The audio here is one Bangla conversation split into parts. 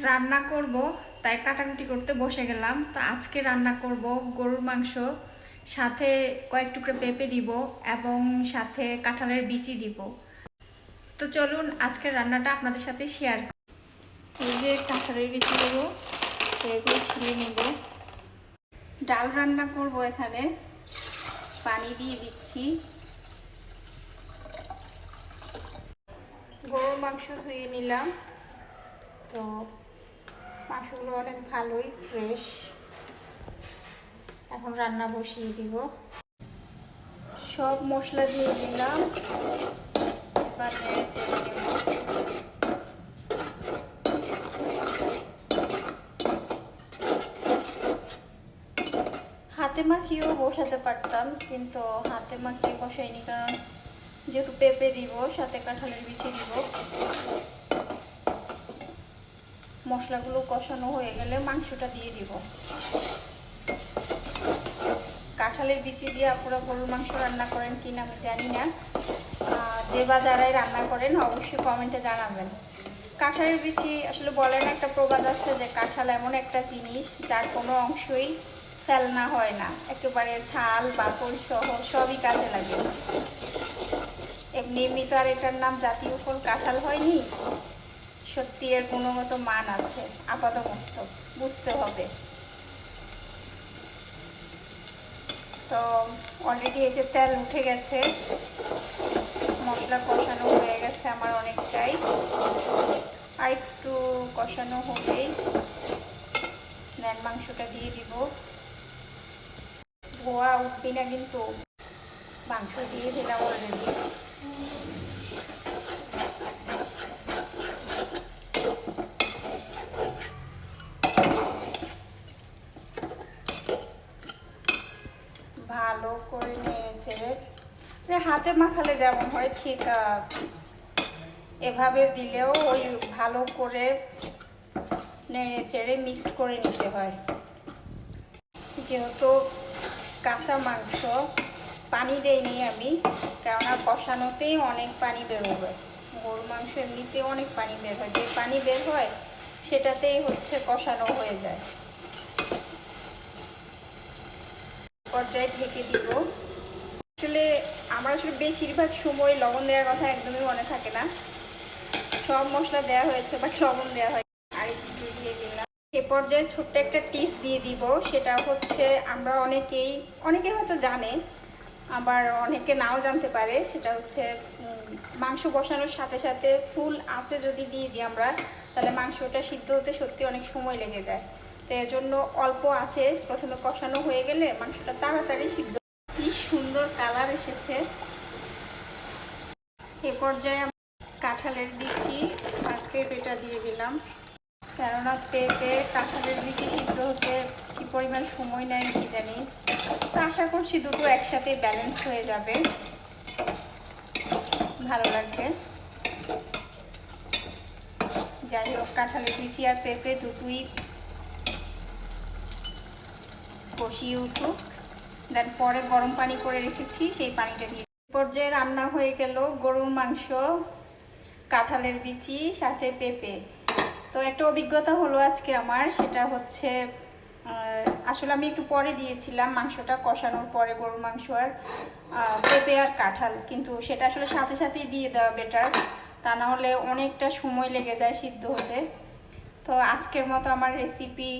রান্না করব তাই কাটাকুটি করতে বসে গেলাম। তো আজকে রান্না করব গরুর মাংস, সাথে কয়েক টুকরো পেঁপে দিব এবং সাথে কাঁঠালের বিচি দিব। তো চলুন আজকের রান্নাটা আপনাদের সাথে শেয়ার করি। এই যে কাঁঠালের বিচিগুলো, এগুলো ছিঁড়ে নিব। ডাল রান্না করব, এখানে পানি দিয়ে দিচ্ছি। গরুর মাংস ধুয়ে নিলাম। তো মাংসগুলো অনেক ভালোই ফ্রেশ। এখন রান্না বসিয়ে দিব। সব মশলা দিয়ে দিলাম। এবার নেড়ে চেড়ে নেব। হাতে মাখিয়েও বসাতে পারতাম, কিন্তু হাতে মাখিয়ে বসাইনি, কারণ যেহেতু পেঁপে দিব, সাথে কাঁঠালের বিচি দিব। মশলাগুলো কষানো হয়ে গেলে মাংসটা দিয়ে দিব। কাঁঠালের বিচি দিয়ে আপনারা গরুর মাংস রান্না করেন কিনা আমি জানি না। যে বা যারাই রান্না করেন অবশ্যই কমেন্টে জানাবেন। কাঁঠালের বিচি আসলে বলেন, একটা প্রবাদ আছে যে কাঁঠাল এমন একটা জিনিস যার কোনো অংশই ফেলনা হয় না, একেবারে ছাল বাকল সহ সবই কাজে লাগে। এমনি তো আর এটার নাম জাতীয় ফল কাঁঠাল হয়নি। সত্যি এর গুণগত মান আছে, আপাতমস্তক বুঝতে হবে। তো অলরেডি এই যে তেল উঠে গেছে, মশলা কষানো হয়ে গেছে আমার অনেকটাই। আর একটু কষানো হলেই নেন মাংসটা দিয়ে দিব। ধোয়া উঠবি না কিন্তু, মাংস দিয়ে দিলাম অলরেডি। ভালো করে নেড়েছে, হাতে মাখালে যেমন হয় ঠিক এভাবে দিলেও ওই ভালো করে নেড়ে চেড়ে মিক্সড করে নিতে হয়। যেহেতু কাঁচা মাংস, পানি দেইনি আমি, কেননা কষানোতেই অনেক পানি বেরোবে। গরুর মাংস এমনিতেও অনেক পানি বের হয়, যে পানি বের হয় সেটাতেই কষানো হয়ে যায়। পর্যায়ে ঢেকে দিব। আমার বেশিরভাগ সময় লবণ দেওয়ার কথা একদমই মনে থাকে না। সব মশলা দেওয়া হয়েছে বাট লবণ দেওয়া হয়। আর একটু দিয়ে দিলাম। এ পর্যায়ে ছোট্ট একটা টিপস দিয়ে দিব, সেটা হচ্ছে আমরা অনেকে হয়তো জানে, আবার অনেকে নাও জানতে পারে। সেটা হচ্ছে মাংস বসানোর সাথে সাথে ফুল আঁচে যদি দিয়ে দিই আমরা, তাহলে মাংসটা সিদ্ধ হতে সত্যি অনেক সময় লেগে যায়। তো এর জন্য অল্প আঁচে প্রথমে কষানো হয়ে গেলে মাংসটা তাড়াতাড়ি সিদ্ধ। কি সুন্দর কালার এসেছে। এ পর্যায়ে কাঁঠালের বিচি আর পেঁপেটা দিয়ে দিলাম, কেননা পেঁপে কাঁঠালের বিচি সিদ্ধ হতে কি পরিমাণ সময় নেয় কি জানি। তো আশা করছি দুটো একসাথে ব্যালেন্স হয়ে যাবে, ভালো লাগবে। যাই হোক, কাঁঠালের বিচি আর পেঁপে দুটোই কষিয়ে উঠুক, দেন পরে গরম পানি করে রেখেছি সেই পানিটা দিয়ে। পর্যায়ে রান্না হয়ে গেল গরুর মাংস, কাঁঠালের বিচি সাথে পেঁপে। তো একটা অভিজ্ঞতা হলো আজকে আমার, সেটা হচ্ছে আসলে আমি একটু পরে দিয়েছিলাম মাংসটা কষানোর পরে গরুর মাংস আর পেঁপে আর কাঁঠাল, কিন্তু সেটা আসলে সাথে সাথেই দিয়ে দেওয়া বেটার, তা না হলে অনেকটা সময় লেগে যায় সিদ্ধ হতে। তো আজকের মতো আমার রেসিপি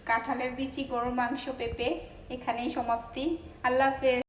কাঁঠালের বিচি গরুর মাংস পেঁপে এখানেই সমাপ্তি। আল্লাহ হাফেজ।